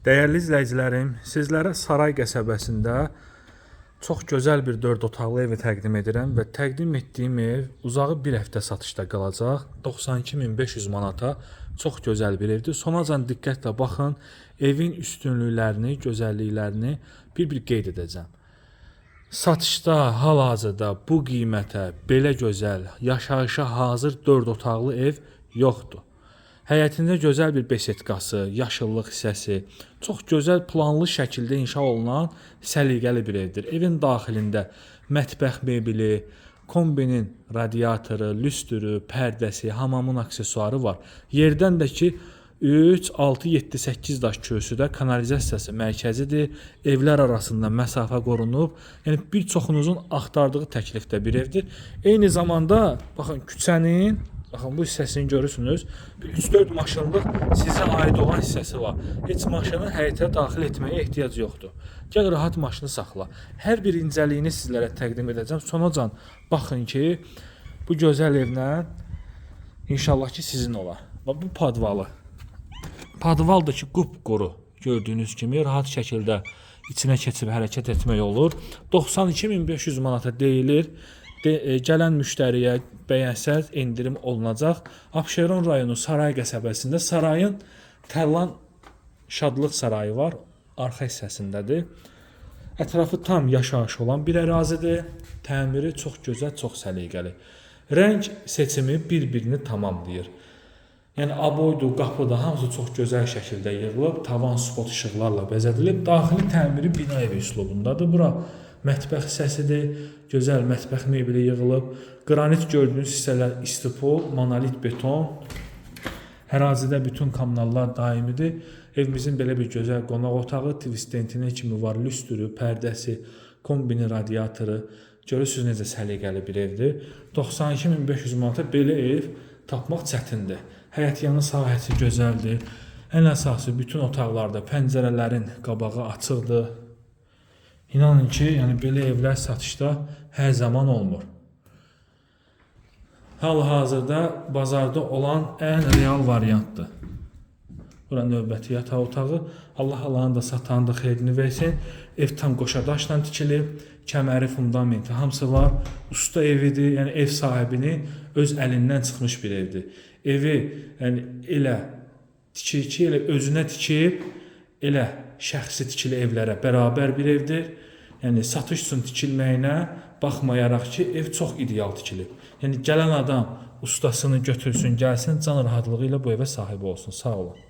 Dəyərli izləyicilərim, sizlərə Saray qəsəbəsində çox gözəl bir 4 otaqlı evi təqdim edirəm və təqdim etdiyim ev uzağı bir həftə satışda qalacaq. 92.500 manata çox gözəl bir evdir. Sonacan diqqətlə baxın, evin üstünlüklərini, gözəlliklərini bir-bir qeyd edəcəm. Satışda hal-hazırda bu qiymətə belə gözəl, yaşayışa hazır 4 otaqlı ev yoxdur. Həyətində gözəl bir besetkası, yaşıllıq hissəsi, çox gözəl planlı şəkildə inşa olunan səliqəli bir evdir. Evin daxilində mətbəx mebeli, kombinin radiatoru, lüstrü, pərdəsi, hamamın aksesuarı var. Yerdən də ki 3, 6, 7, 8 daş kürsüdə kanalizasiyası mərkəzidir. Evlər arasında məsafə qorunub. Yəni bir çoxunuzun axtardığı təklifdə bir evdir. Eyni zamanda baxın küçənin bu hissəsini görürsünüz. 3-4 maşınlıq sizə aid olan hissəsi var. Heç maşını həyətə daxil etməyə ehtiyac yoxdur. Gəl rahat maşını saxla. Hər bir incəliyini sizlərə təqdim edəcəm. Sonacan baxın ki, bu gözəl evlə inşallah ki sizin olar. Bu padvalı. Padval da ki qupquru. Gördüyünüz kimi rahat şəkildə içinə keçib hərəkət etmək olur. 92.500 manata deyilir. Gələn müştəriyə bəyənsəz endirim olunacaq. Abşeron rayonu Saray qəsəbəsində Sarayın Tərlan Şadlıq Sarayı var. Arxa hissəsindədir. Ətrafı tam yaşayış olan bir ərazidir. Təmiri çox gözəl, çox səliqəli. Rəng seçimi bir-birini tamamlayır. Yəni aboydu, qapıda hamısı çox gözəl şəkildə yığılıb, tavan spot işıqlarla bəzədilib. Daxili təmiri bina evi üslubundadır. Bura mətbəx hissəsidir. Gözəl mətbəx mebeli yığılıb. Qranit gördüyünüz hissələr istipol, monolit beton. Ərazidə bütün kommunallar daimidir. Evimizin belə bir gözəl qonaq otağı, tvistentine kimi var, lüstrü, pərdəsi, kombini radiatoru. Görürsünüz necə səliqəli bir evdir. 92.500 manata belə ev tapmaq çətindir. Həyət yanı sahəsi gözəldir. Ən əsası bütün otaqlarda pəncərələrin qabağı açıqdır. İnanın ki, yəni belə evlər satışda hər zaman olmur. Hal-hazırda bazarda olan ən real variantdır. Bura növbəti yataq otağı. Allah Allah'ın da satanı da xeyrini versin. Ev tam qoşadaşla tikilib, kəməri, fundamenti hamısı var. Usta evidir, yəni ev sahibini öz əlindən çıxmış bir evdir. Evi yəni elə tikir ki, elə özünə tikib, elə şəxsi tikili evlərə bərabər bir evdir. Yəni satış üçün tikilməyinə baxmayaraq ki, ev çox ideal tikilib. Yəni gələn adam ustasını götürsün, gəlsin, can rahatlığı ilə bu evə sahib olsun. Sağ olun.